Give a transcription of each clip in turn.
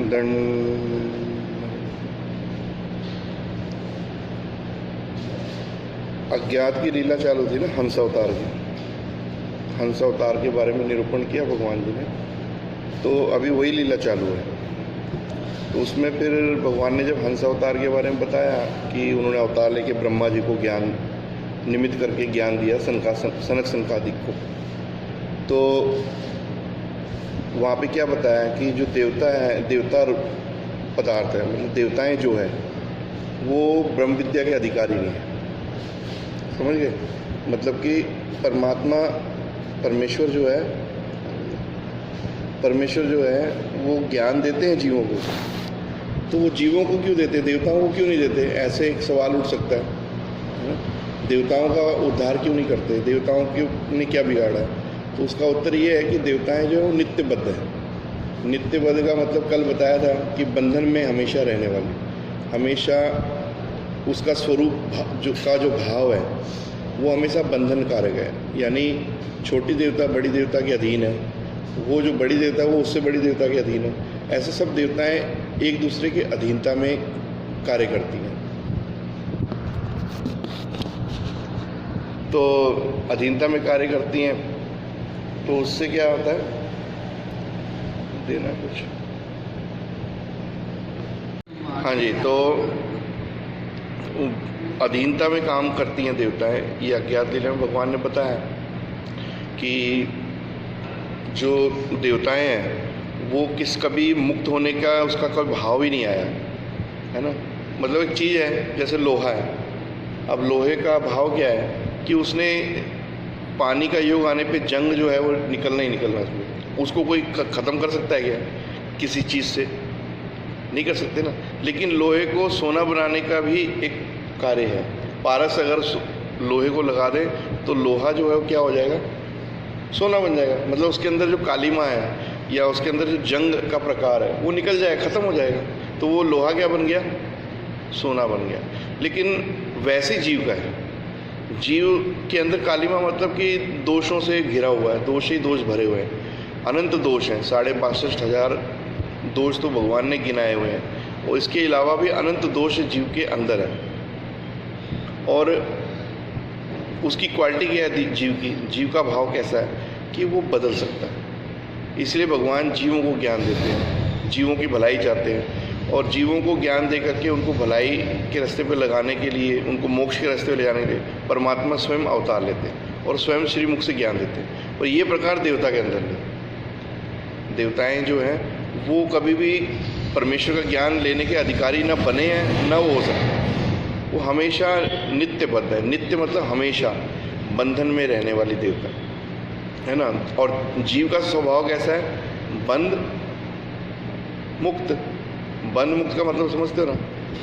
दंड अज्ञात की लीला चालू थी ना, हंस अवतार की। हंस अवतार के बारे में निरूपण किया भगवान जी ने, तो अभी वही लीला चालू है। तो उसमें फिर भगवान ने जब हंस अवतार के बारे में बताया कि उन्होंने अवतार लेके ब्रह्मा जी को ज्ञान निमित्त करके ज्ञान दिया सनक सनकादिक को, तो वहाँ पे क्या बताया कि जो देवता है, देवता पदार्थ है, मतलब देवताएं जो है वो ब्रह्म विद्या के अधिकारी नहीं है। समझ गए? मतलब कि परमात्मा परमेश्वर जो है वो ज्ञान देते हैं जीवों को, तो वो जीवों को क्यों देते, देवताओं को क्यों नहीं देते? ऐसे एक सवाल उठ सकता है। देवताओं का उद्धार क्यों नहीं करते, देवताओं ने क्या बिगाड़ा है? तो उसका उत्तर ये है कि देवताएं जो है नित्यबद्ध है। नित्यबद्ध का मतलब कल बताया था कि बंधन में हमेशा रहने वाली, हमेशा उसका स्वरूप जो भाव है वो हमेशा बंधन कारक है। यानी छोटी देवता बड़ी देवता के अधीन है, वो जो बड़ी देवता है वो उससे बड़ी देवता के अधीन है। ऐसे सब देवताएं एक दूसरे के अधीनता में कार्य करती हैं। तो अधीनता में कार्य करती हैं, तो उससे क्या होता है, देना कुछ। हाँ जी, तो अधीनता में काम करती हैं देवताएं। ये अज्ञात लीला में भगवान ने बताया कि जो देवताएं हैं वो कभी मुक्त होने का उसका कोई भाव ही नहीं आया है ना। मतलब एक चीज़ है जैसे लोहा है, अब लोहे का भाव क्या है कि उसने पानी का योग आने पे जंग जो है वो निकलना ही निकलना, उसको कोई ख़त्म कर सकता है क्या? किसी चीज़ से नहीं कर सकते ना। लेकिन लोहे को सोना बनाने का भी एक कार्य है। पारस अगर लोहे को लगा दे तो लोहा जो है वो क्या हो जाएगा, सोना बन जाएगा। मतलब उसके अंदर जो कालीमा है या उसके अंदर जो जंग का प्रकार है वो निकल जाएगा, ख़त्म हो जाएगा, तो वो लोहा क्या बन गया, सोना बन गया। लेकिन वैसे जीव का है, जीव के अंदर कालीमा मतलब कि दोषों से घिरा हुआ है, दोष ही दोष भरे हुए हैं, अनंत दोष हैं। 65,500 दोष तो भगवान ने गिनाए हुए हैं, और इसके अलावा भी अनंत दोष जीव के अंदर है। और उसकी क्वालिटी क्या है जीव की, जीव का भाव कैसा है कि वो बदल सकता है। इसलिए भगवान जीवों को ज्ञान देते हैं, जीवों की भलाई चाहते हैं, और जीवों को ज्ञान दे करके उनको भलाई के रास्ते पे लगाने के लिए, उनको मोक्ष के रास्ते पे ले जाने के लिए परमात्मा स्वयं अवतार लेते हैं और स्वयं श्रीमुख से ज्ञान देते हैं। और ये प्रकार देवता के अंदर नहीं। देवताएं जो हैं वो कभी भी परमेश्वर का ज्ञान लेने के अधिकारी न बने हैं, न वो हो सकते। वो हमेशा नित्यबद्ध है। नित्य मतलब हमेशा बंधन में रहने वाली देवता है ना। और जीव का स्वभाव कैसा है, बंध मुक्त। बंध मुक्त का मतलब समझते हो ना,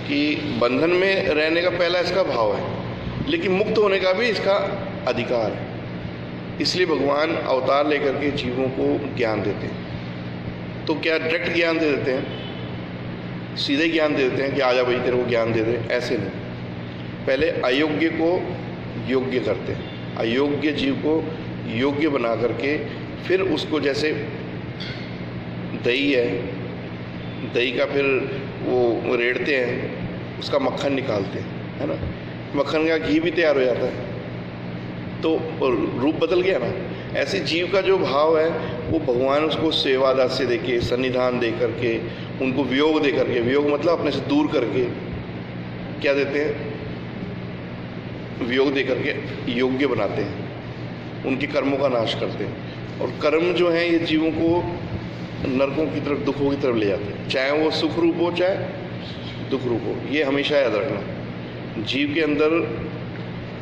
कि बंधन में रहने का पहला इसका भाव है, लेकिन मुक्त होने का भी इसका अधिकार है। इसलिए भगवान अवतार लेकर के जीवों को ज्ञान देते हैं। तो क्या डायरेक्ट ज्ञान दे देते हैं, सीधे ज्ञान दे देते हैं कि आजा भाई तेरे को ज्ञान दे दे, ऐसे नहीं। पहले अयोग्य को योग्य करते हैं, अयोग्य जीव को योग्य बना करके फिर उसको, जैसे दही है, दही का फिर वो रेड़ते हैं, उसका मक्खन निकालते हैं, है ना। मक्खन का घी भी तैयार हो जाता है, तो रूप बदल गया ना। ऐसे जीव का जो भाव है वो भगवान उसको सेवा दास्य दे के, सन्निधान दे करके, उनको वियोग दे करके, वियोग मतलब अपने से दूर करके क्या देते हैं, वियोग दे करके योग्य बनाते हैं, उनके कर्मों का नाश करते हैं। और कर्म जो हैं ये जीवों को नरकों की तरफ, दुखों की तरफ ले जाते हैं, चाहे वो सुख रूप हो चाहे दुख रूप हो। ये हमेशा याद रखना। जीव के अंदर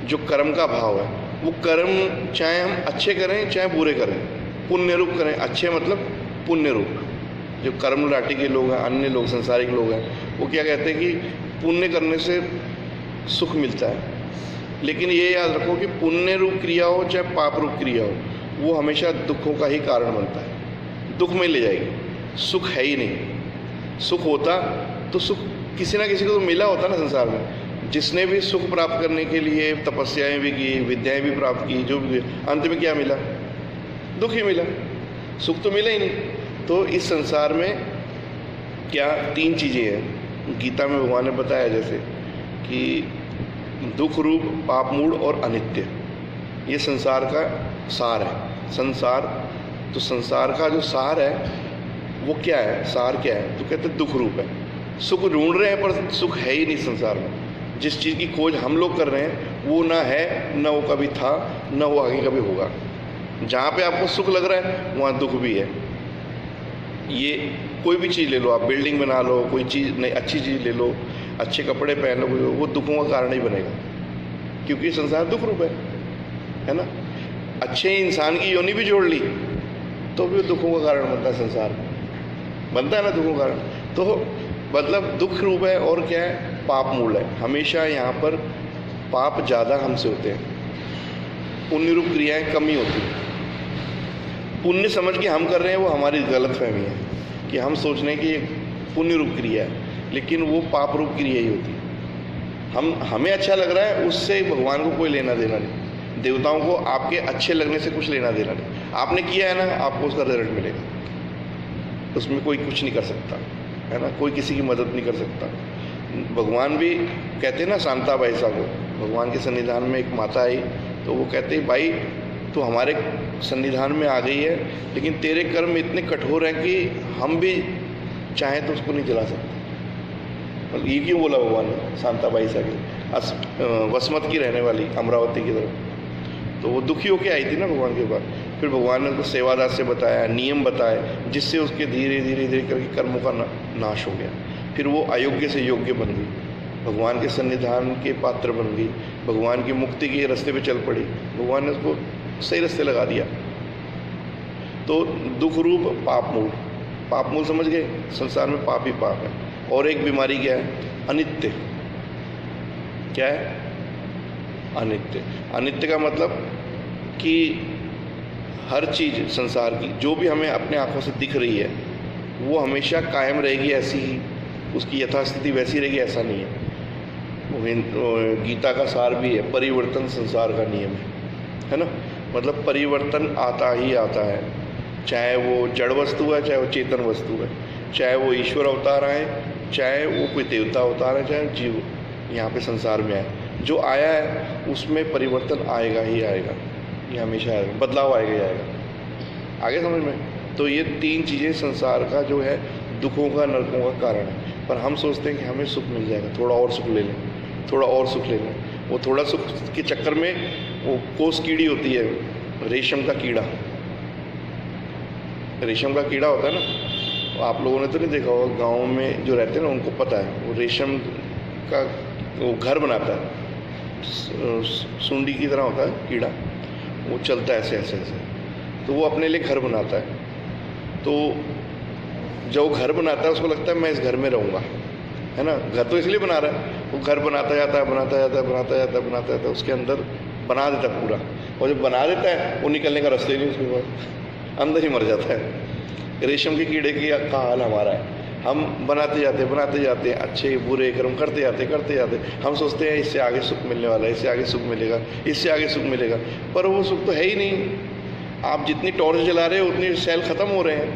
जो कर्म का भाव है, वो कर्म चाहे हम अच्छे करें चाहे बुरे करें, पुण्य रूप करें। अच्छे मतलब पुण्य रूप। जो कर्म लाटी के लोग हैं, अन्य लोग, संसारिक लोग हैं, वो क्या कहते हैं कि पुण्य करने से सुख मिलता है। लेकिन ये याद रखो कि पुण्य रूप क्रिया हो चाहे पाप रूप क्रिया हो, वो हमेशा दुखों का ही कारण बनता है, दुख में ले जाएगी। सुख है ही नहीं। सुख होता तो सुख किसी ना किसी को तो मिला होता ना संसार में। जिसने भी सुख प्राप्त करने के लिए तपस्याएं भी की, विद्याएं भी प्राप्त की, जो भी, अंत में क्या मिला, दुख ही मिला, सुख तो मिला ही नहीं। तो इस संसार में क्या 3 चीज़ें हैं गीता में भगवान ने बताया, जैसे कि दुख रूप, पाप मूल और अनित्य, ये संसार का सार है। संसार, तो संसार का जो सार है वो क्या है, सार क्या है, तो कहते हैं दुख रूप है। सुख ढूंढ रहे हैं पर सुख है ही नहीं संसार में। जिस चीज़ की खोज हम लोग कर रहे हैं वो ना है, ना वो कभी था, ना वो आगे कभी होगा। जहाँ पे आपको सुख लग रहा है वहाँ दुख भी है। ये कोई भी चीज़ ले लो, आप बिल्डिंग बना लो, कोई चीज़ नहीं, अच्छी चीज़ ले लो, अच्छे कपड़े पहन लो, वो दुखों का कारण ही बनेगा, क्योंकि संसार दुख रूप है ना। अच्छे इंसान की योनि भी जोड़ ली तो भी दुखों का कारण बनता है, संसार बनता है ना दुखों का कारण। तो मतलब दुख रूप है। और क्या है, पाप मूल है। हमेशा यहाँ पर पाप ज़्यादा हमसे होते हैं, पुण्य रूप क्रियाएं कम ही होती हैं। पुण्य समझ के हम कर रहे हैं वो हमारी गलत फहमी है कि हम सोच रहे हैं कि ये पुण्य रूप क्रिया है, लेकिन वो पाप रूप क्रिया ही होती है। हमें अच्छा लग रहा है उससे भगवान को कोई लेना देना नहीं, देवताओं को आपके अच्छे लगने से कुछ लेना देना नहीं। आपने किया है ना, आपको उसका रिजल्ट मिलेगा, उसमें कोई कुछ नहीं कर सकता है ना, कोई किसी की मदद नहीं कर सकता। भगवान भी कहते हैं ना शांताबाई साहब को, भगवान के सन्निधान में एक माता आई तो वो कहते हैं भाई तो हमारे सन्निधान में आ गई है, लेकिन तेरे कर्म इतने कठोर हैं कि हम भी चाहें तो उसको नहीं जला सकते। ये क्यों बोला भगवान ने शांताबाई साहब, वसमत की रहने वाली, अमरावती की तरफ, तो वो दुखी होकर आई थी ना भगवान के पास। फिर भगवान ने उसको सेवादास से बताया, नियम बताए, जिससे उसके धीरे धीरे धीरे करके कर्मों का नाश हो गया। फिर वो अयोग्य से योग्य बन गई, भगवान के सन्निधान के पात्र बन गई, भगवान की मुक्ति के रास्ते पे चल पड़ी, भगवान ने उसको सही रास्ते लगा दिया। तो दुख रूप पाप मूल, पाप मूल समझ गए, संसार में पाप ही पाप है। और एक बीमारी क्या है, अनित्य। क्या है, अनित्य। अनित्य का मतलब कि हर चीज़ संसार की जो भी हमें अपने आंखों से दिख रही है वो हमेशा कायम रहेगी, ऐसी ही उसकी यथास्थिति वैसी रहेगी, ऐसा नहीं है। गीता का सार भी है, परिवर्तन संसार का नियम है ना। मतलब परिवर्तन आता ही आता है, चाहे वो जड़ वस्तु है, चाहे वो चेतन वस्तु है, चाहे वो ईश्वर अवतार आए, चाहे वो कोई देवता अवतार है, चाहे जीव यहाँ पे संसार में आए। जो आया है उसमें परिवर्तन आएगा ही आएगा, ये हमेशा आएगा, बदलाव आएगा ही आएगा। आगे समझ में। तो ये 3 चीज़ें संसार का जो है दुखों का, नरकों का कारण है। पर हम सोचते हैं कि हमें सुख मिल जाएगा, थोड़ा और सुख ले लें, थोड़ा और सुख ले लें। वो थोड़ा सुख के चक्कर में वो कोस कीड़ी होती है, रेशम का कीड़ा, रेशम का कीड़ा होता है ना, आप लोगों ने तो नहीं देखा होगा, गाँव में जो रहते हैं ना उनको पता है। वो रेशम का वो घर बनाता है, सुंडी की तरह होता है कीड़ा, वो चलता है ऐसे ऐसे ऐसे, तो वो अपने लिए घर बनाता है। तो जब वो घर बनाता है उसको लगता है मैं इस घर में रहूँगा, है ना। घर तो इसलिए बना रहा है, वो घर बनाता जाता है, बनाता जाता है, बनाता जाता है, बनाता जाता है, उसके अंदर बना देता है पूरा। और जब बना देता है वो निकलने का रास्ते नहीं, उसके बाद अंदर ही मर जाता है। रेशम के कीड़े का हाल हमारा है, हम बनाते जाते हैं, अच्छे बुरे कर्म करते जाते। हम सोचते हैं इससे आगे सुख मिलने वाला है, इससे आगे सुख मिलेगा, इससे आगे सुख मिलेगा, पर वो सुख तो है ही नहीं। आप जितनी टॉर्च जला रहे हो उतनी सेल ख़त्म हो रहे हैं,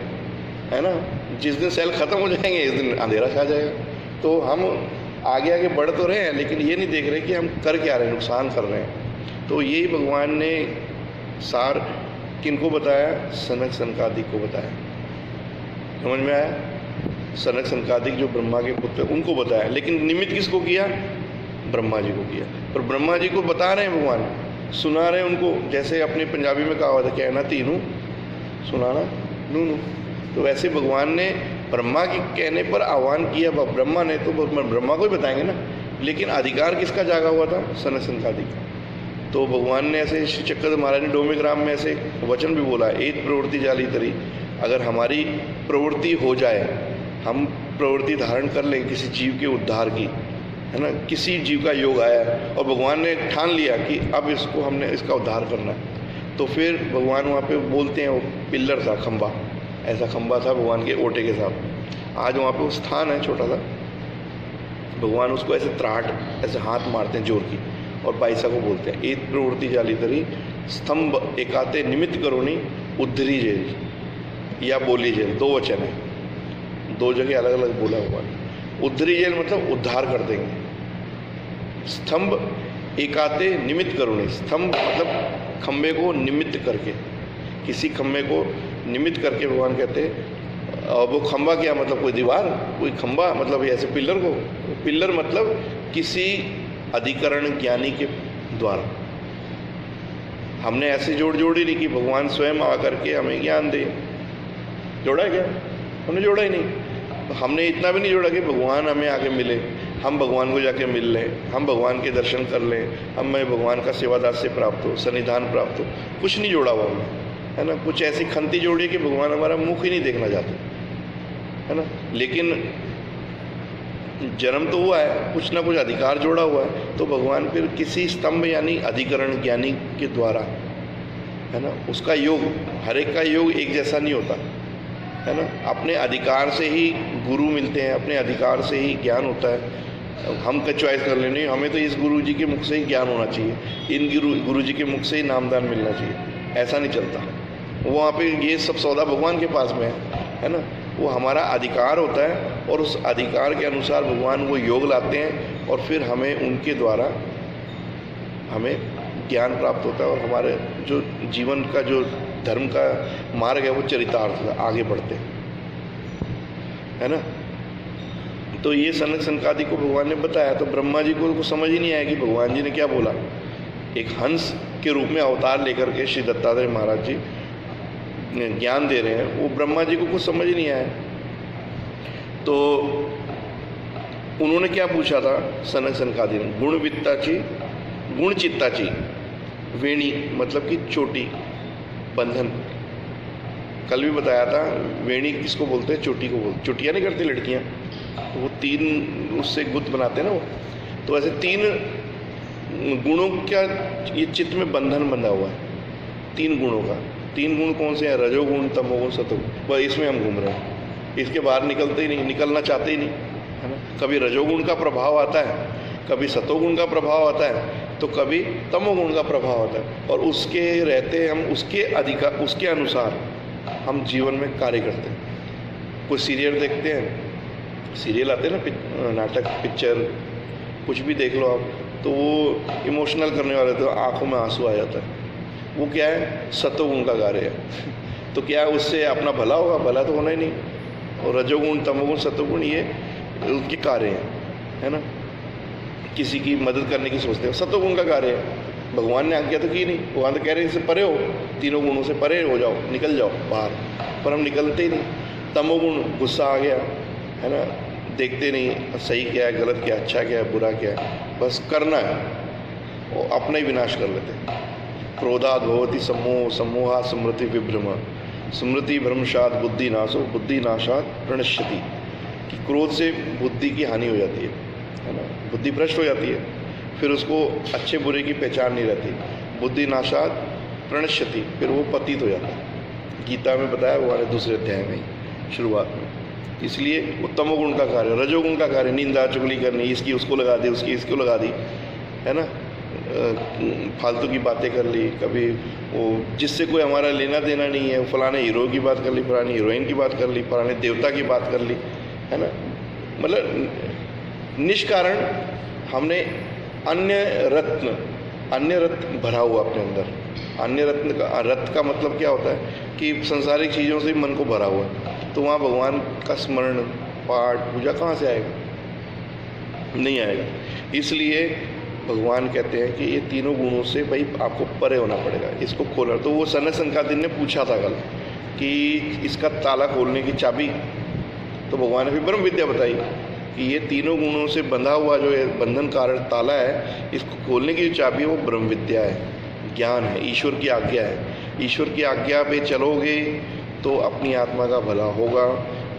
है ना। जिस दिन सेल ख़त्म हो जाएंगे इस दिन अंधेरा छा जाएगा। तो हम आगे आगे बढ़ तो रहे हैं, लेकिन ये नहीं देख रहे कि हम कर क्या रहे हैं, नुकसान कर रहे हैं। तो यही भगवान ने सार किनको बताया, सनक सनकादिक को बताया। समझ में आया, सनक सनकादिक जो ब्रह्मा के पुत्र उनको बताया, लेकिन निमित्त किसको किया, ब्रह्मा जी को किया। पर ब्रह्मा जी को बता रहे हैं भगवान, सुना रहे हैं उनको। जैसे अपने पंजाबी में कहा हुआ था, कहना तीनू सुनाना नूनू। तो वैसे भगवान ने ब्रह्मा के कहने पर आह्वान किया ब्रह्मा ने, तो ब्रह्मा को ही बताएंगे ना। लेकिन अधिकार किसका जागा हुआ था, सनक सनकादिक। तो भगवान ने ऐसे श्री चक्रधर महाराज ने डोमिग्राम में ऐसे वचन भी बोला, एक प्रवृत्ति जाली तरी। अगर हमारी प्रवृत्ति हो जाए, हम प्रवृत्ति धारण कर लें किसी जीव के उद्धार की, है ना, किसी जीव का योग आया और भगवान ने ठान लिया कि अब इसको हमने इसका उद्धार करना है, तो फिर भगवान वहाँ पे बोलते हैं, वो पिल्लर था, खंबा, ऐसा खंबा था भगवान के ओटे के साथ। आज वहाँ पे वो स्थान है छोटा सा, भगवान उसको ऐसे त्राट ऐसे हाथ मारते हैं जोर की, और बाईसा को बोलते हैं, एक प्रवृत्ति जाली तरी स्तंभ एकाते निमित्त करो नहीं उद्धरी जेल, या बोली जेल, 2 वचन है। दो जगह अलग अलग बोला भगवान। उद्धरिजेन मतलब उद्धार कर देंगे। स्तंभ एकाते निमित्त करुणे, स्तंभ मतलब खम्भे को निमित्त करके, किसी खम्भे को निमित्त करके भगवान कहते हैं। और वो खम्भा क्या मतलब कोई दीवार, कोई खम्भा मतलब ऐसे पिल्लर को, पिल्लर मतलब किसी अधिकरण ज्ञानी के द्वारा। हमने ऐसे जोड़ी नहीं कि भगवान स्वयं आकर के हमें ज्ञान दे। जोड़ा है क्या? हमने जोड़ा ही नहीं। हमने इतना भी नहीं जोड़ा कि भगवान हमें आके मिले, हम भगवान को जाके मिल लें, हम भगवान के दर्शन कर लें, हमें भगवान का सेवादास से प्राप्त हो, सन्निधान प्राप्त हो। कुछ नहीं जोड़ा हुआ हमने, है ना। कुछ ऐसी खंती जोड़ी है कि भगवान हमारा मुख ही नहीं देखना चाहते, है ना। लेकिन जन्म तो हुआ है, कुछ ना कुछ अधिकार जोड़ा हुआ है, तो भगवान फिर किसी स्तंभ यानी अधिकरण ज्ञानी के द्वारा, है ना, उसका योग, हर एक का योग एक जैसा नहीं होता, है ना। अपने अधिकार से ही गुरु मिलते हैं, अपने अधिकार से ही ज्ञान होता है। हम का चॉइस कर लेने, हमें तो इस गुरु जी के मुख से ही ज्ञान होना चाहिए, इन गुरु जी के मुख से ही नामदान मिलना चाहिए, ऐसा नहीं चलता। वहाँ पे ये सब सौदा भगवान के पास में है ना। वो हमारा अधिकार होता है और उस अधिकार के अनुसार भगवान वो योग लाते हैं और फिर हमें उनके द्वारा हमें ज्ञान प्राप्त होता है और हमारे जो जीवन का जो धर्म का मार्ग है वो चरितार्थ आगे बढ़ते हैं, है ना। तो ये सनक सनकादि को भगवान ने बताया, तो ब्रह्मा जी को समझ ही नहीं आया कि भगवान जी ने क्या बोला। एक हंस के रूप में अवतार लेकर के श्री दत्तात्रेय महाराज जी ज्ञान दे रहे हैं, वो ब्रह्मा जी को कुछ समझ ही नहीं आया। तो उन्होंने क्या पूछा था सनक सनकादि ने, गुणवित्ताची गुणचित्ताची वेणी मतलब कि चोटी, बंधन। कल भी बताया था, वेणी किसको बोलते हैं? चोटी को बोलते। चोटियाँ नहीं करती लड़कियाँ, तो वो तीन उससे गुत्त बनाते हैं ना वो। तो ऐसे तीन गुणों का ये चित्त में बंधन बंधा हुआ है, तीन गुणों का। तीन गुण कौन से हैं? रजोगुण, तमोगुण, सतोगुण। बस इसमें हम घूम रहे हैं, इसके बाहर निकलते ही नहीं, निकलना चाहते ही नहीं, है ना। कभी रजोगुण का प्रभाव आता है, कभी सतोगुण का प्रभाव आता है, तो कभी तमोगुण का प्रभाव आता है, और उसके रहते हम उसके अनुसार हम जीवन में कार्य करते हैं। कुछ सीरियल देखते हैं, सीरियल आते हैं ना, नाटक, पिक्चर, कुछ भी देख लो आप, तो वो इमोशनल करने वाले, तो आंखों में आंसू आ जाता है। वो क्या है? सतोगुण का कार्य है। तो क्या उससे अपना भला होगा? भला तो होना ही नहीं। और रजोगुण, तमोगुण, सतोगुण ये उनके कार्य हैं, है ना। किसी की मदद करने की सोचते हैं, सतोगुण का कार्य है। भगवान ने आज्ञा तो की नहीं, भगवान तो कह रहे हैं इससे परे हो, तीनों गुणों से परे हो जाओ, निकल जाओ बाहर, पर हम निकलते ही नहीं। तमोगुण, गुस्सा आ गया, है ना, देखते नहीं सही क्या है, गलत क्या है, अच्छा क्या है, बुरा क्या है, बस करना है, वो अपना ही विनाश कर लेते हैं। क्रोधात् भवति सम्मोह, सम्मोहात् स्मृति विभ्रम, स्मृति भ्रंशात् बुद्धि नाशो, बुद्धि नाशात् प्रणश्यति। कि क्रोध से बुद्धि की हानि हो जाती है ना, बुद्धि भ्रष्ट हो जाती है, फिर उसको अच्छे बुरे की पहचान नहीं रहती। बुद्धि नाशात् प्रणश्यति, फिर वो पतित हो जाता है। गीता में बताया हुआ है दूसरे अध्याय में शुरुआत में। इसलिए वो तमोगुण का कार्य, रजोगुण का कार्य, निंदा चुगली करनी, इसकी उसको लगा दी, उसकी इसको लगा दी, है ना, फालतू की बातें कर ली। कभी वो जिससे कोई हमारा लेना देना नहीं है, फलाने हीरो की बात कर ली, फलानी हीरोइन की बात कर ली, फलाने देवता की बात कर ली, है ना। मतलब निष्कारण हमने अन्य रत्न भरा हुआ अपने अंदर। अन्य रत्न का, रत्न का मतलब क्या होता है कि सांसारिक चीज़ों से मन को भरा हुआ है, तो वहाँ भगवान का स्मरण, पाठ, पूजा कहाँ से आएगा? नहीं आएगा। इसलिए भगवान कहते हैं कि ये तीनों गुणों से भाई आपको परे होना पड़ेगा, इसको खोलना। तो वो सनक सनकादि ने पूछा था कल कि इसका ताला खोलने की चाबी, तो भगवान ने भी ब्रह्म विद्या बताई कि ये तीनों गुणों से बंधा हुआ जो ये बंधन कारण ताला है, इसको खोलने की जो चाबी है वो ब्रह्म विद्या है, ज्ञान है, ईश्वर की आज्ञा है। ईश्वर की आज्ञा पे चलोगे तो अपनी आत्मा का भला होगा।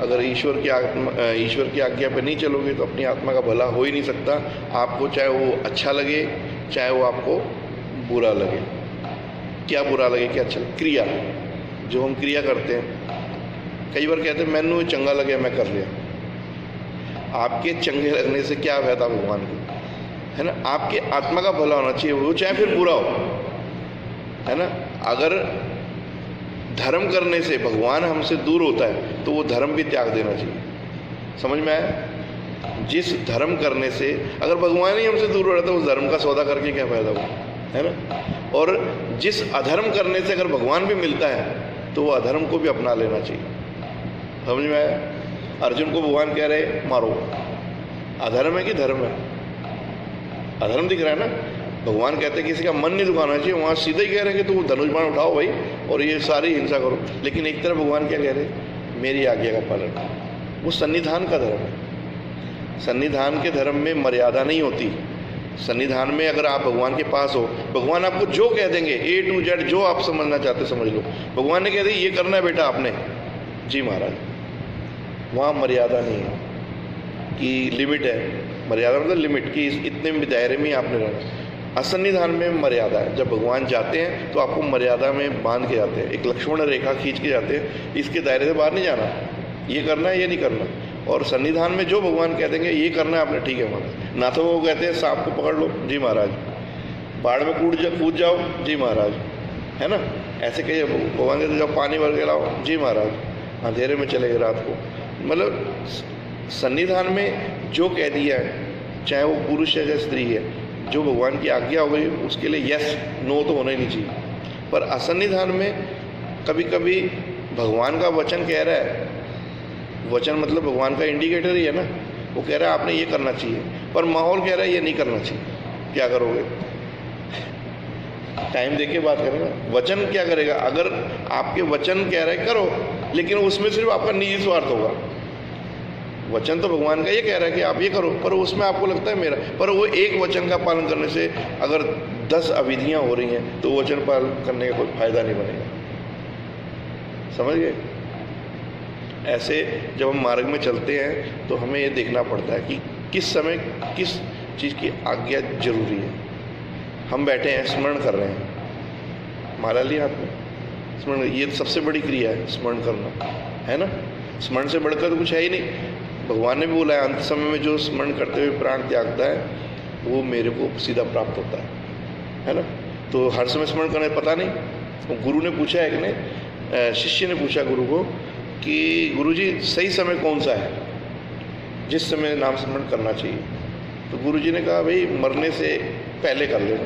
अगर ईश्वर की आज्ञा पे नहीं चलोगे तो अपनी आत्मा का भला हो ही नहीं सकता। आपको चाहे वो अच्छा लगे, चाहे वो आपको बुरा लगे। क्या बुरा लगे, क्या अच्छा लगे? क्रिया, जो हम क्रिया करते हैं, कई बार कहते हैं मैनू चंगा लगे मैं कर लिया। आपके चंगे लगने से क्या फायदा भगवान को, है ना। आपके आत्मा का भला होना चाहिए, वो चाहे फिर बुरा हो, है ना। अगर धर्म करने से भगवान हमसे दूर होता है तो वो धर्म भी त्याग देना चाहिए। समझ में आया? जिस धर्म करने से अगर भगवान ही हमसे दूर हो रहा था, उस धर्म का सौदा करके क्या फ़ायदा हुआ, है ना? और जिस अधर्म करने से अगर भगवान भी मिलता है तो वो अधर्म को भी अपना लेना चाहिए। समझ में आया? अर्जुन को भगवान कह रहे मारो, अधर्म है कि धर्म है? अधर्म दिख रहा है ना। भगवान कहते हैं किसी का मन नहीं दुखाना चाहिए, वहाँ सीधे ही कह रहे हैं कि तू धनुष बाण उठाओ भाई और ये सारी हिंसा करो। लेकिन एक तरफ भगवान क्या कह रहे हैं? मेरी आज्ञा का पालन। वो सन्निधान का धर्म है। सन्निधान के धर्म में मर्यादा नहीं होती। सन्निधान में अगर आप भगवान के पास हो, भगवान आपको जो कह देंगे A to Z, जो आप समझना चाहते समझ लो। भगवान ने कह दिया ये करना है बेटा आपने, जी महाराज। वहाँ मर्यादा नहीं है कि लिमिट है। मर्यादा मतलब लिमिट कि इतने दायरे में आपने रहना। असन्निधान में मर्यादा है। जब भगवान जाते हैं तो आपको मर्यादा में बांध के जाते हैं, एक लक्ष्मण रेखा खींच के जाते हैं, इसके दायरे से बाहर नहीं जाना, ये करना है ये नहीं करना। और सन्निधान में जो भगवान कह देंगे ये करना है आपने, ठीक है महाराज। ना तो वो कहते हैं सांप को पकड़ लो, जी महाराज। बाढ़ में कूद जाओ, जी महाराज, है ना? ऐसे कहिए भगवान कहते जाओ पानी भर के लाओ, जी महाराज। अंधेरे में चले गए रात को। मतलब सन्निधान में जो कह दिया है, चाहे वो पुरुष है चाहे स्त्री है, जो भगवान की आज्ञा हो गई उसके लिए यस नो तो होना ही नहीं चाहिए। पर असन्निधान में कभी कभी भगवान का वचन कह रहा है, वचन मतलब भगवान का इंडिकेटर ही है ना, वो कह रहा है आपने ये करना चाहिए, पर माहौल कह रहा है ये नहीं करना चाहिए, क्या करोगे? टाइम देके बात करें ना। वचन क्या करेगा? अगर आपके वचन कह रहे करो, लेकिन उसमें सिर्फ आपका निजी स्वार्थ होगा। वचन तो भगवान का ये कह रहा है कि आप ये करो, पर उसमें आपको लगता है मेरा, पर वो एक वचन का पालन करने से अगर 10 अविधियाँ हो रही हैं तो वचन पालन करने का कोई फायदा नहीं बनेगा। समझ गए? ऐसे जब हम मार्ग में चलते हैं तो हमें ये देखना पड़ता है कि किस समय किस चीज़ की आज्ञा जरूरी है। हम बैठे हैं, स्मरण कर रहे हैं, माला लिया हाथ में, स्मरण, ये सबसे बड़ी क्रिया है स्मरण करना, है ना? स्मरण से बढ़कर तो कुछ है ही नहीं। भगवान ने भी बोला है अंत समय में जो स्मरण करते हुए प्राण त्यागता है वो मेरे को सीधा प्राप्त होता है ना? तो हर समय स्मरण करना पता नहीं। तो गुरु ने पूछा है कि नहीं, शिष्य ने पूछा गुरु को कि गुरुजी सही समय कौन सा है जिस समय नाम स्मरण करना चाहिए? तो गुरुजी ने कहा भाई मरने से पहले कर लेना।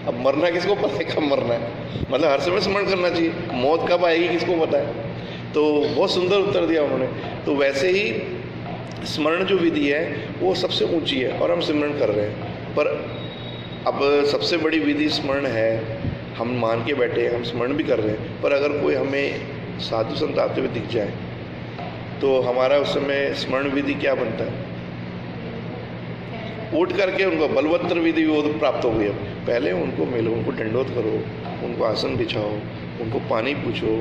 अब मरना किसको पता है कब मरना है? मतलब हर समय स्मरण करना चाहिए, मौत कब आएगी किसको पता है? तो बहुत सुंदर उत्तर दिया उन्होंने। तो वैसे ही स्मरण जो विधि है वो सबसे ऊंची है और हम स्मरण कर रहे हैं। पर अब सबसे बड़ी विधि स्मरण है, हम मान के बैठे, हम स्मरण भी कर रहे हैं, पर अगर कोई हमें साधु संत आते हुए दिख जाए तो हमारा उस समय स्मरण विधि क्या बनता है? उठ करके उनको बलवत्तर विधि वो प्राप्त हो गई। अब पहले उनको मिलो, उनको दंडोत करो, उनको आसन बिछाओ, उनको पानी पूछो।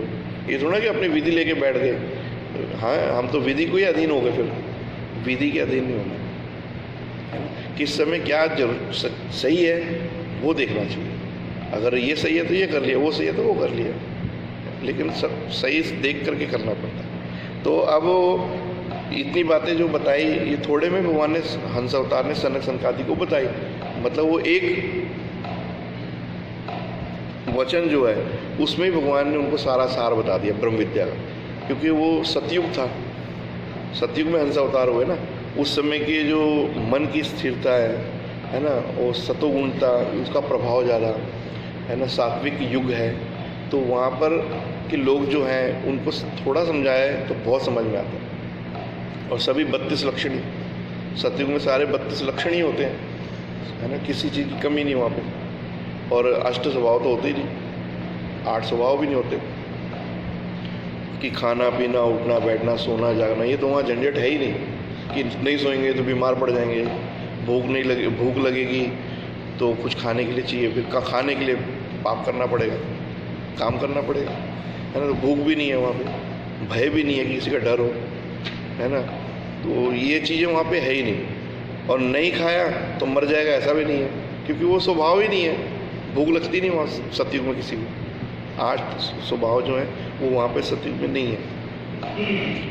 ये थोड़ा कि अपनी विधि लेके बैठ गए। हाँ, हम तो विधि को ही अधीन हो गए, फिर विधि के अधीन नहीं होना है ना? किस समय क्या सही है वो देखना चाहिए। अगर ये सही है तो ये कर लिया, वो सही है तो वो कर लिया, लेकिन सब सही देख करके करना पड़ता है। तो अब इतनी बातें जो बताई ये थोड़े में भगवान ने हंस अवतार ने सनक सनकादि को बताई। मतलब वो एक वचन जो है उसमें ही भगवान ने उनको सारा सार बता दिया ब्रह्म विद्या का, क्योंकि वो सतयुग था। सतयुग में हंस अवतार हुए ना, उस समय की जो मन की स्थिरता है ना, वो सतोगुणता, उसका प्रभाव ज़्यादा है ना, सात्विक युग है। तो वहाँ पर के लोग जो हैं उनको थोड़ा समझाए तो बहुत समझ में आता है। और सभी 32 लक्षण ही, सतयुग में सारे 32 लक्षण ही होते हैं, है ना, किसी चीज़ की कमी नहीं वहाँ पे। और अष्ट स्वभाव तो होते ही नहीं, 8 स्वभाव भी नहीं होते कि खाना पीना उठना बैठना सोना जागना, ये तो वहाँ झंझट है ही नहीं कि नहीं सोएंगे तो बीमार पड़ जाएंगे, भूख लगेगी तो कुछ खाने के लिए चाहिए, फिर खाने के लिए पाप करना पड़ेगा, काम करना पड़ेगा, है ना। तो भूख भी नहीं है वहाँ पे, भय भी नहीं है कि किसी का डर हो, है ना। तो ये चीज़ें वहाँ पे है ही नहीं। और नहीं खाया तो मर जाएगा ऐसा भी नहीं है, क्योंकि वो स्वभाव ही नहीं है, भूख लगती नहीं वहाँ सतयुग में किसी को। 8 स्वभाव जो है वो वहाँ पे सतयुग में नहीं है,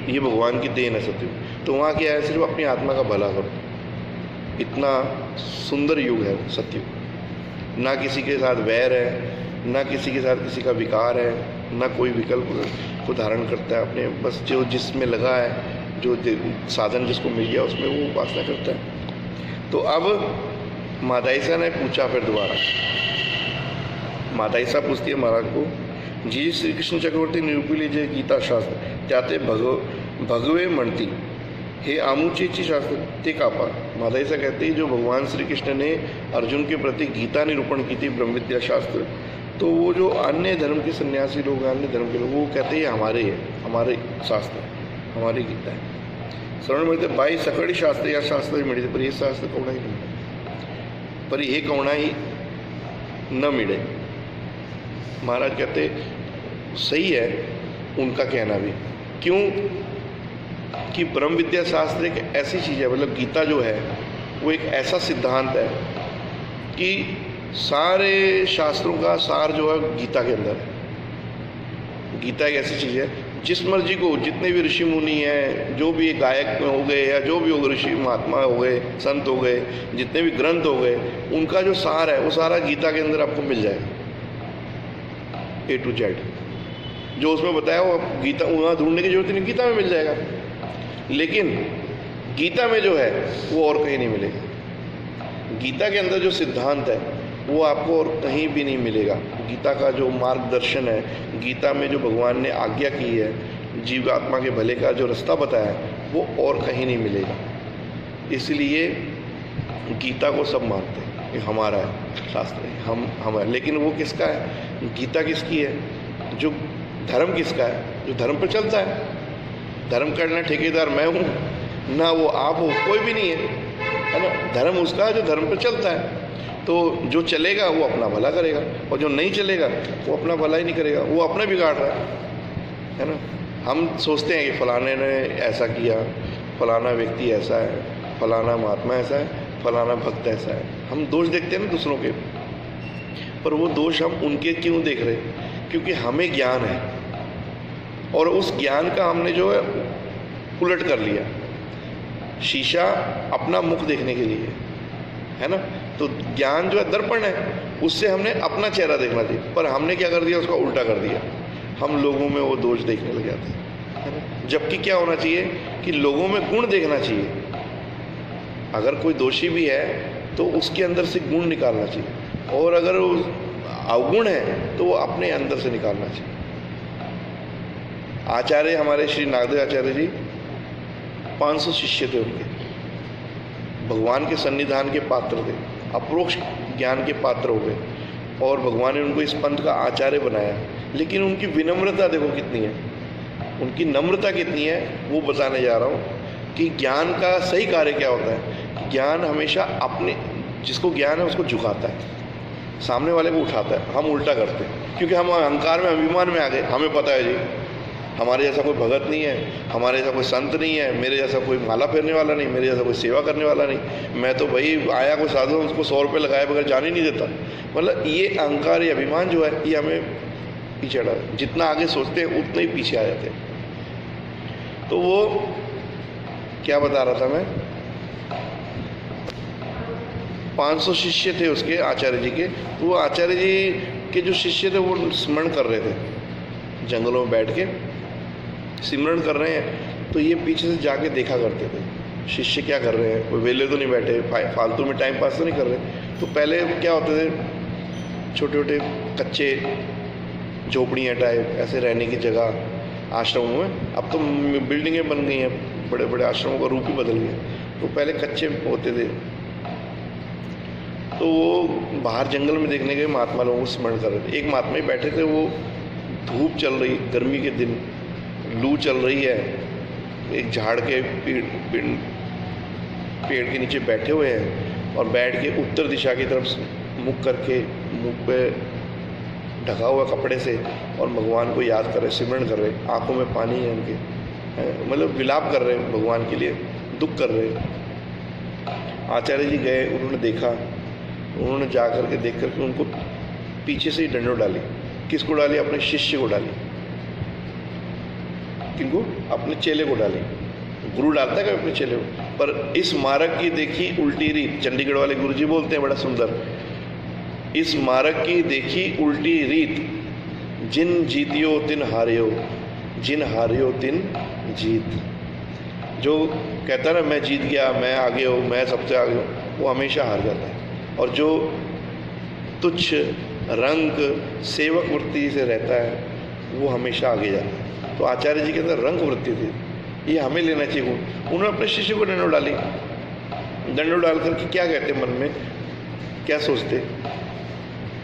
ये भगवान की देन है सतयुग। तो वहाँ क्या है, सिर्फ अपनी आत्मा का भला करो। इतना सुंदर युग है वो सतयुग। ना किसी के साथ वैर है, ना किसी के साथ किसी का विकार है, ना कोई विकल्प को धारण करता है अपने, बस जो जिसमें लगा है जो साधन जिसको मिल गया उसमें वो उपासना करता है। तो अब मादाइसा ने पूछा फिर दोबारा, मादाइसा पूछती है महाराज को, जी श्री कृष्ण चक्रवर्ती निरूपी लीजिए गीता शास्त्र त्याते भगवे म्हणती हे आमुचेची शास्त्र ते कापा। मादाइसा कहती है जो भगवान श्री कृष्ण ने अर्जुन के प्रति गीता निरूपण की थी ब्रह्म विद्या शास्त्र, तो वो जो अन्य धर्म के सन्यासी लोग हैं, अन्य धर्म के लोग, वो कहते हैं हमारे है, हमारे शास्त्र हमारी गीता है। श्रवण मिळते बाई सकळी शास्त्र या शास्त्र मिळते पर हे शास्त्र कोणाही नाही मिळे, पर हे कोणाही न मिले। महाराज कहते सही है उनका कहना भी, क्यों कि ब्रह्म विद्या शास्त्र एक ऐसी चीज़ है, मतलब गीता जो है वो एक ऐसा सिद्धांत है कि सारे शास्त्रों का सार जो है गीता के अंदर है। गीता एक ऐसी चीज़ है जिस मर्जी को, जितने भी ऋषि मुनि हैं, जो भी गायक हो गए या जो भी हो गए, ऋषि महात्मा हो गए, संत हो गए, जितने भी ग्रंथ हो गए, उनका जो सार है वो सारा गीता के अंदर आपको मिल जाएगा, A to Z। जो उसमें बताया वो गीता वहाँ ढूंढने की जरूरत नहीं, गीता में मिल जाएगा। लेकिन गीता में जो है वो और कहीं नहीं मिलेगा। गीता के अंदर जो सिद्धांत है वो आपको और कहीं भी नहीं मिलेगा। गीता का जो मार्गदर्शन है, गीता में जो भगवान ने आज्ञा की है, जीव आत्मा के भले का जो रास्ता बताया है, वो और कहीं नहीं मिलेगा। इसलिए गीता को सब मानते हैं कि हमारा है, शास्त्र है, हम है। लेकिन वो किसका है? गीता किसकी है? जो धर्म किसका है? जो धर्म पर चलता है। धर्म करना ठेकेदार मैं हूँ ना, वो आप हो, कोई भी नहीं है ना। धर्म उसका है जो धर्म पर चलता है। तो जो चलेगा वो अपना भला करेगा, और जो नहीं चलेगा वो अपना भला ही नहीं करेगा, वो अपना बिगाड़ रहा है ना। हम सोचते हैं कि फलाने ने ऐसा किया, फलाना व्यक्ति ऐसा है, फलाना महात्मा ऐसा है, फलाना भक्त ऐसा है। हम दोष देखते हैं ना दूसरों के, पर वो दोष हम उनके क्यों देख रहे हैं? क्योंकि हमें ज्ञान है और उस ज्ञान का हमने जो है उलट कर लिया। शीशा अपना मुख देखने के लिए है ना, तो ज्ञान जो है दर्पण है, उससे हमने अपना चेहरा देखना चाहिए, पर हमने क्या कर दिया? उसका उल्टा कर दिया। हम लोगों में वो दोष देखने लग जाते हैं, है ना। जबकि क्या होना चाहिए कि लोगों में गुण देखना चाहिए। अगर कोई दोषी भी है तो उसके अंदर से गुण निकालना चाहिए, और अगर अवगुण है तो वो अपने अंदर से निकालना चाहिए। आचार्य हमारे श्री नागदेव आचार्य जी 500 शिष्य थे उनके, भगवान के सन्निधान के पात्र थे, अप्रोक्ष ज्ञान के पात्र हो गए, और भगवान ने उनको इस पंथ का आचार्य बनाया। लेकिन उनकी विनम्रता देखो कितनी है, उनकी नम्रता कितनी है, वो बताने जा रहा हूँ कि ज्ञान का सही कार्य क्या होता है। ज्ञान हमेशा अपने, जिसको ज्ञान है उसको झुकाता है, सामने वाले को उठाता है। हम उल्टा करते हैं क्योंकि हम अहंकार में, अभिमान में आ गए। हमें पता है जी हमारे जैसा कोई भगत नहीं है, हमारे जैसा कोई संत नहीं है, मेरे जैसा कोई माला फेरने वाला नहीं, मेरे जैसा कोई सेवा करने वाला नहीं। मैं तो भाई आया कोई साधु, उसको 100 रुपये लगाए बगैर जाने नहीं देता। मतलब ये अहंकार, ये अभिमान जो है, ये हमें पीछे डाल, जितना आगे सोचते हैं उतना ही पीछे आ जाते हैं। तो वो क्या बता रहा था मैं, 500 शिष्य थे उसके आचार्य जी के। तो वो आचार्य जी के जो शिष्य थे वो स्मरण कर रहे थे, जंगलों में बैठ के सिमरण कर रहे हैं। तो ये पीछे से जाके देखा करते थे शिष्य क्या कर रहे हैं, कोई वेले तो नहीं बैठे, फालतू में टाइम पास तो नहीं कर रहे। तो पहले क्या होते थे, छोटे छोटे कच्चे झोपड़ियाँ टाइप ऐसे रहने की जगह आश्रमों में। अब तो बिल्डिंगें बन गई हैं, बड़े बड़े आश्रमों का रूप ही बदल गया। तो पहले कच्चे होते थे। तो वो बाहर जंगल में देखने गए, महात्मा लोगों को स्मरण कर रहे थे। एक महात्मा ही बैठे थे, वो धूप चल रही, गर्मी के दिन लू चल रही है, एक झाड़ के पेड़ के नीचे बैठे हुए हैं, और बैठ के उत्तर दिशा की तरफ मुख करके, मुख पे ढका हुआ कपड़े से, और भगवान को याद कर रहे, सिमरण कर रहे। आंखों में पानी है उनके, मतलब विलाप कर रहे हैं भगवान के लिए, दुख कर रहे हैं। आचार्य जी गए, उन्होंने देखा, उन्होंने जा करके देख करके उनको पीछे से ही डंडों डाली। किसको डाली? अपने शिष्य को डाली। किनको? अपने चेले को डाली। गुरु डालता है क्या अपने चेले को? पर इस मार्ग की देखी उल्टी रीत, चंडीगढ़ वाले गुरु जी बोलते हैं बड़ा सुंदर, इस मार्ग की देखी उल्टी रीत, जिन जीतियो तिन हारियो, जिन हारियो तिन जीत। जो कहता है ना मैं जीत गया, मैं आगे हूँ, मैं सबसे आगे हूँ, वो हमेशा हार जाता है। और जो तुच्छ रंक सेवक वृत्ति से रहता है वो हमेशा आगे जाता है। तो आचार्य जी के अंदर रंक वृत्ति थी, ये हमें लेना चाहिए गुण। उन्होंने अपने शिष्य को दंडो डाली, दंडो डाल करके क्या कहते मन में, क्या सोचते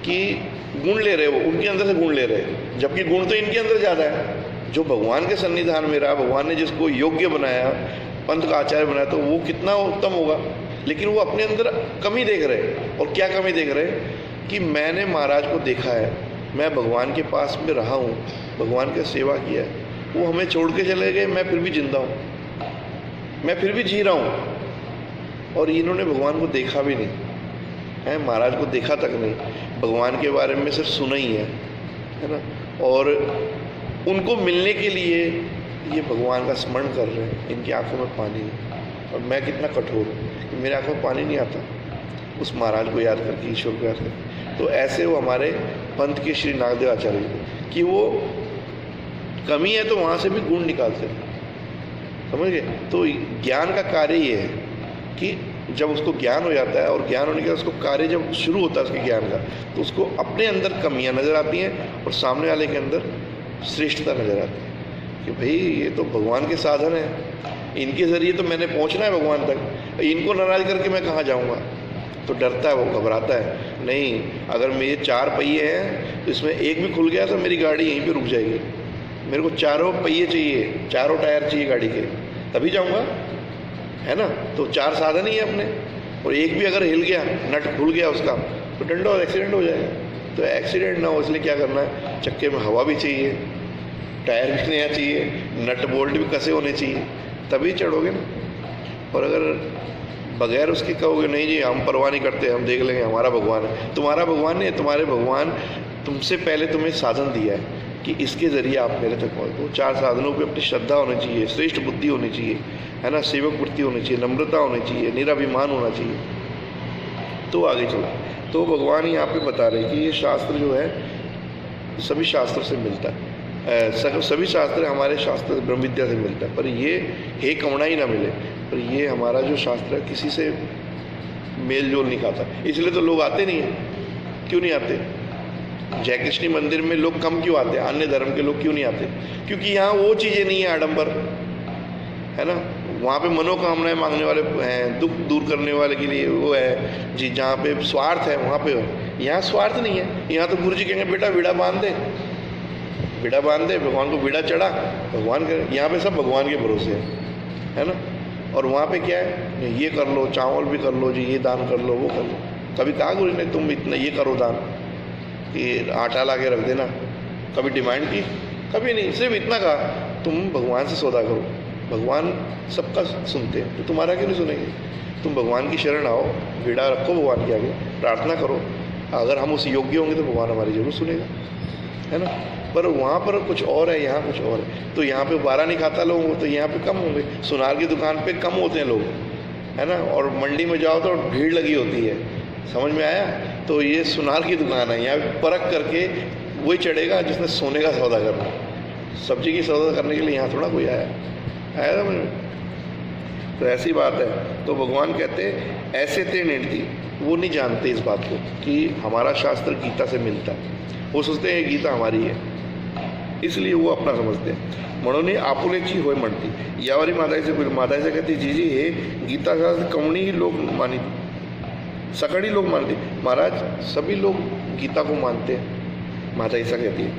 कि गुण ले रहे, वो उनके अंदर से गुण ले रहे, जबकि गुण तो इनके अंदर ज़्यादा है। जो भगवान के सन्निधान में रहा, भगवान ने जिसको योग्य बनाया, पंथ का आचार्य बनाया, तो वो कितना उत्तम होगा। लेकिन वो अपने अंदर कमी देख रहे। और क्या कमी देख रहे कि मैंने महाराज को देखा है, मैं भगवान के पास में रहा हूँ, भगवान की सेवा किया है, वो हमें छोड़ के चले गए, मैं फिर भी जिंदा हूँ, मैं फिर भी जी रहा हूँ। और इन्होंने भगवान को देखा भी नहीं है, महाराज को देखा तक नहीं, भगवान के बारे में सिर्फ सुना ही है ना। और उनको मिलने के लिए ये भगवान का स्मरण कर रहे हैं, इनकी आंखों में पानी है। और मैं कितना कठोर हूँ कि मेरे आंखों में पानी नहीं आता उस महाराज को याद करके, ईश्वर को याद करके। तो ऐसे वो हमारे पंथ के श्री नागदेव आचार्य जी कि वो कमी है तो वहाँ से भी गुण निकालते हैं, समझ गए। तो ज्ञान का कार्य ये है कि जब उसको ज्ञान हो जाता है, और ज्ञान होने के बाद उसको कार्य जब शुरू होता है उसके ज्ञान का, तो उसको अपने अंदर कमियां नज़र आती हैं और सामने वाले के अंदर श्रेष्ठता नज़र आती है कि भाई ये तो भगवान के साधन है, इनके ज़रिए तो मैंने पहुंचना है भगवान तक, इनको नाराज़ करके मैं कहाँ जाऊँगा। तो डरता है, वो घबराता है, नहीं अगर मेरे 4 पहिए हैं तो इसमें एक भी खुल गया तो मेरी गाड़ी यहीं पर रुक जाएगी, मेरे को 4 पहिए चाहिए, 4 टायर चाहिए गाड़ी के, तभी जाऊँगा, है ना। तो 4 साधन ही है अपने, और एक भी अगर हिल गया, नट खुल गया उसका, तो डंडा एक्सीडेंट हो जाएगा। तो एक्सीडेंट ना हो इसलिए क्या करना है, चक्के में हवा भी चाहिए, टायर भी नया चाहिए, नट बोल्ट भी कसे होने चाहिए, तभी चढ़ोगे ना। और अगर बगैर उसके कहोगे नहीं जी हम परवाह नहीं करते, हम देख लेंगे, हमारा भगवान है, तुम्हारा भगवान नहीं है, तुम्हारे भगवान तुमसे पहले तुम्हें साधन दिया है कि इसके ज़रिए आप मेरे तक पहुँचो। 4 साधनों पे अपनी श्रद्धा होनी चाहिए, श्रेष्ठ बुद्धि होनी चाहिए, है ना, सेवक वृत्ति होनी चाहिए, नम्रता होनी चाहिए, निराभिमान होना चाहिए, तो आगे चलो। तो भगवान यहाँ पे बता रहे कि ये शास्त्र जो है सभी शास्त्रों से मिलता है, सभी शास्त्र हमारे शास्त्र ब्रह्म विद्या से मिलता है, पर ये हे कमना ही ना मिले, पर ये हमारा जो शास्त्र है किसी से मेल जोल नहीं खाता। इसलिए तो लोग आते नहीं हैं। क्यों नहीं आते? जय कृष्ण मंदिर में लोग कम क्यों आते हैं, अन्य धर्म के लोग क्यों नहीं आते? क्योंकि यहाँ वो चीज़ें नहीं है, आडंबर, है ना। वहाँ पे मनोकामनाएं मांगने वाले हैं, दुख दूर करने वाले के लिए वो है जी, जहाँ पे स्वार्थ है वहाँ पे है। यहाँ स्वार्थ नहीं है। यहाँ तो गुरु जी कहेंगे बेटा बीड़ा बांध दे, बीड़ा बांध दे, भगवान को बीड़ा चढ़ा, भगवान करे। यहाँ पे सब भगवान के भरोसे है ना। और वहाँ पे क्या है, ये कर लो, चावल भी कर लो जी, ये दान कर लो, वो कर लो। कभी कहा गुरु ने तुम इतना ये करो दान, ये आटा ला के रख देना, कभी डिमांड की? कभी नहीं, सिर्फ इतना कहा तुम भगवान से सौदा करो, भगवान सबका सुनते हैं, तो तुम्हारा क्यों नहीं सुनेंगे? तुम भगवान की शरण आओ, बीड़ा रखो भगवान के आगे, प्रार्थना करो, अगर हम उस योग्य होंगे तो भगवान हमारी जरूर सुनेगा, है ना। पर वहाँ पर कुछ और है, यहाँ कुछ और है। तो यहाँ पे 12 नहीं खाता लोग, तो यहाँ पे कम होंगे। सुनार की दुकान पे कम होते हैं लोग, है ना। और मंडी में जाओ तो भीड़ लगी होती है, समझ में आया। तो ये सुनार की दुकान है, यहाँ परख करके वही चढ़ेगा जिसने सोने का सौदा करना, सब्जी की सौदा करने के लिए यहाँ थोड़ा कोई आया समझ में। तो ऐसी बात है। तो भगवान कहते ऐसे ते निर्णय, वो नहीं जानते इस बात को कि हमारा शास्त्र गीता से मिलता है। वो सोचते हैं गीता हमारी है, इसलिए वो अपना समझते हैं। म्हणून आपुलेची होय म्हणती, यावरी माताजी से कहती जी जी हे गीता शास्त्र कवणी ही लोग मानी, सकड़ी लोग मानते। महाराज सभी लोग गीता को मानते हैं, माता ऐसा कहती है।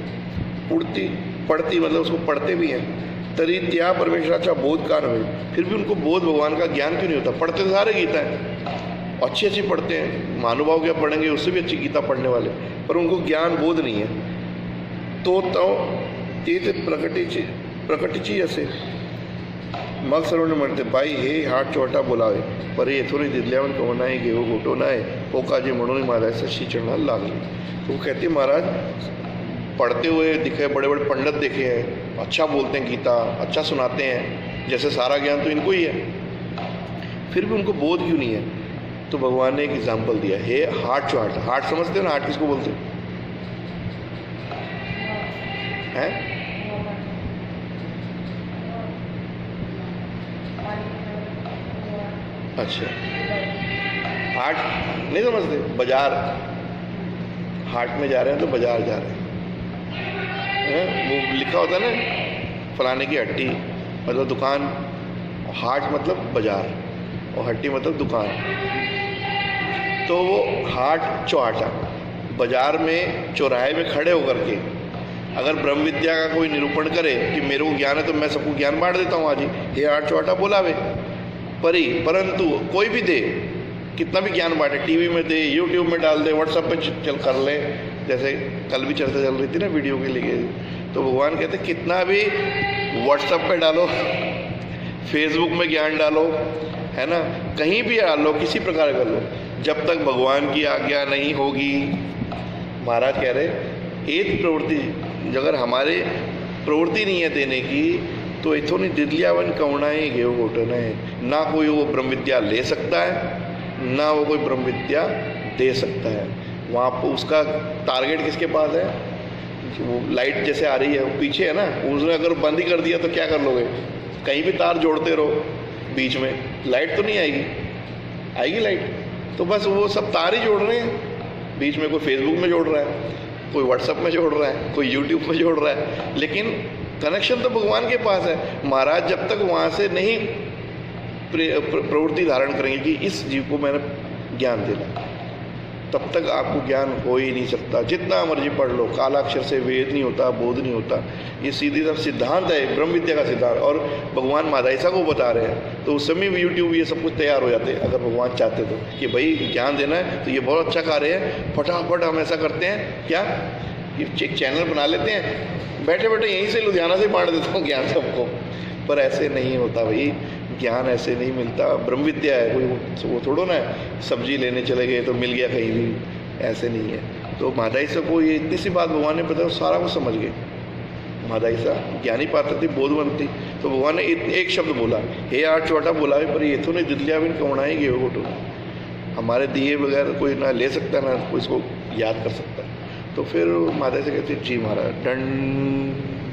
पढ़ती मतलब उसको पढ़ते भी हैं, तरी त्या परमेश्वराचा बोध का नव्हे, फिर भी उनको बोध भगवान का ज्ञान क्यों नहीं होता? पढ़ते तो सारे गीता है, अच्छी अच्छी पढ़ते हैं, महानुभाव क्या पढ़ेंगे, उससे भी अच्छी गीता पढ़ने वाले, पर उनको ज्ञान बोध नहीं है। तो ते प्रकटीची असे मग सर्वांनी म्हणते बाई हे हात छोटा बोलावे, पर येथून दिदल्यावर कव नाही घेऊ गोटो नाही हो काजी, म्हणून महाराज श्री चरणाला लागले। तो वो कहते महाराज पढ़ते हुए दिखे, बड़े बड़े पंडित देखे हैं, अच्छा बोलते हैं गीता, अच्छा सुनाते हैं, जैसे सारा ज्ञान तो इनको ही है, फिर भी उनको बोध क्यों नहीं है? तो भगवान ने एक एग्जाम्पल दिया, हे हार्ट टू हार्ट। हार्ट समझते हो ना, हार्ट किसको बोलते हैं? अच्छा, हाट नहीं समझते, बाजार, हाट में जा रहे हैं तो बाजार जा रहे हैं, वो लिखा होता है ना फलाने की हट्टी मतलब दुकान, हाट मतलब बाजार और हट्टी मतलब दुकान। तो वो हाट चौहाटा, बाजार में चौराहे में खड़े होकर के अगर ब्रह्म विद्या का कोई निरूपण करे कि मेरे को ज्ञान है तो मैं सबको ज्ञान बांट देता हूँ आज ही, हे हाट चौहाटा बोलावे परी, परंतु कोई भी दे, कितना भी ज्ञान बांटे, टीवी में दे, यूट्यूब में डाल दे, व्हाट्सएप पे चल कर ले, जैसे कल भी चर्चा चल रही थी ना वीडियो के लिए, तो भगवान कहते कितना भी व्हाट्सएप पे डालो, फेसबुक में ज्ञान डालो, है ना, कहीं भी डालो, किसी प्रकार कर लो, जब तक भगवान की आज्ञा नहीं होगी। महाराज कह रहे एक प्रवृत्ति, अगर हमारे प्रवृत्ति नहीं है देने की तो इथों नहीं दिदलियावन कौनाएँ गेहूँ घोटना है, ना कोई वो ब्रह्म विद्या ले सकता है ना वो कोई ब्रह्म विद्या दे सकता है। वहाँ पर उसका टारगेट किसके पास है, वो लाइट जैसे आ रही है वो पीछे है ना, उसने अगर बंद ही कर दिया तो क्या कर लोगे, कहीं भी तार जोड़ते रहो बीच में, लाइट तो नहीं आएगी, आएगी लाइट, तो बस वो सब तार ही जोड़ रहे हैं, बीच में कोई फेसबुक में जोड़ रहा है, कोई व्हाट्सएप में जोड़ रहा है, कोई यूट्यूब में जोड़ रहा है, लेकिन कनेक्शन तो भगवान के पास है। महाराज जब तक वहाँ से नहीं प्रवृत्ति धारण करेंगे कि इस जीव को मैंने ज्ञान देना, तब तक आपको ज्ञान हो ही नहीं सकता, जितना मर्जी पढ़ लो, कालाक्षर से वेद नहीं होता, बोध नहीं होता, ये सीधी सब सिद्धांत है, ब्रह्म विद्या का सिद्धांत। और भगवान मादाइसा को बता रहे हैं तो उस समय भी यूट्यूब ये सब कुछ तैयार हो जाते अगर भगवान चाहते तो, कि भाई ज्ञान देना है तो ये बहुत अच्छा कार्य है, फटाफट हम ऐसा करते हैं क्या, एक चैनल बना लेते हैं, बैठे बैठे यहीं से लुधियाना से बांट देता हूँ ज्ञान सबको, पर ऐसे नहीं होता भाई, ज्ञान ऐसे नहीं मिलता। ब्रह्म विद्या है, कोई वो थोड़ो ना सब्जी लेने चले गए तो मिल गया कहीं भी, ऐसे नहीं है। तो मादाइसा को ये इतनी सी बात भगवान ने बताया, सारा कुछ समझ गए। मादाइसा ज्ञानी पात्र थी, बोधवंत थी, तो भगवान ने एक शब्द बोला, हे हाट चौहाटा बोला पर ये तो नहीं दिदलिया बिन कौनाएँ गेहूँ घोटो, हमारे दिए बगैर कोई ना ले सकता ना कोई इसको याद कर सकता। तो फिर मादाइसा कहती जी महाराज, डंड